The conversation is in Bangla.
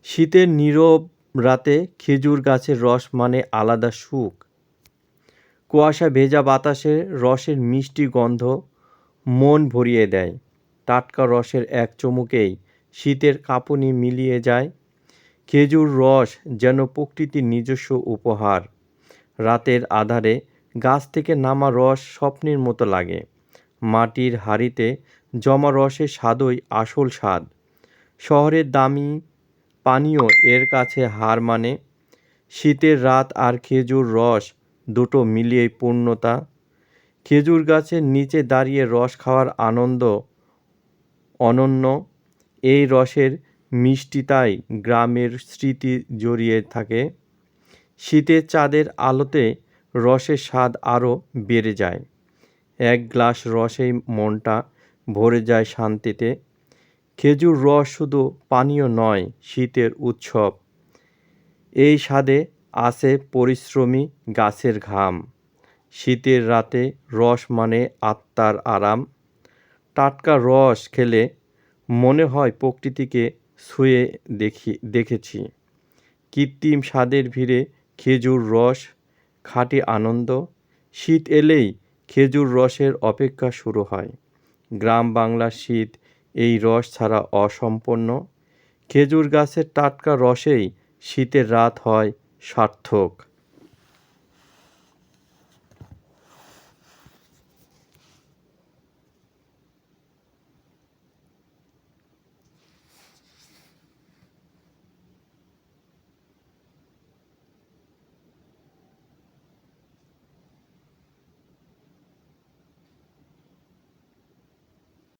শীতের নীরব রাতে খেজুর গাছের রস মানে আলাদা সুখ। কুয়াশা ভেজা বাতাসে রসের মিষ্টি গন্ধ মন ভরিয়ে দেয়। টাটকা রসের এক চুমুকেই শীতের কাঁপুনি মিলিয়ে যায়। খেজুর রস যেন প্রকৃতির নিজস্ব উপহার। রাতের আঁধারে গাছ থেকে নামা রস স্বপ্নের মতো লাগে। মাটির হাঁড়িতে জমা রসের স্বাদই আসল স্বাদ। শহরের দামি পানীয় এর কাছে হার মানে। শীতের রাত আর খেজুর রস দুটো মিলিয়েই পূর্ণতা। খেজুর গাছের নিচে দাঁড়িয়ে রস খাওয়ার আনন্দ অনন্য। এই রসের মিষ্টিতায় গ্রামের স্মৃতি জড়িয়ে থাকে। শীতের চাঁদের আলোতে রসের স্বাদ আরও বেড়ে যায়। এক গ্লাস রসেই মনটা ভরে যায় শান্তিতে। খেজুর রস শুধু পানীয় নয়, শীতের উৎসব। এই স্বাদে আছে পরিশ্রমী গাছের ঘাম। শীতের রাতে রস মানে আত্মার আরাম। টাটকা রস খেলে মনে হয় প্রকৃতিকে ছুঁয়ে দেখেছি। কৃত্রিম স্বাদের ভিড়ে খেজুর রস খাঁটি আনন্দ। শীত এলেই খেজুর রসের অপেক্ষা শুরু হয়। গ্রাম বাংলার শীত এই রস ছাড়া অসম্পূর্ণ। খেজুর গাছের টাটকা রসেই শীতের রাত হয় সার্থক।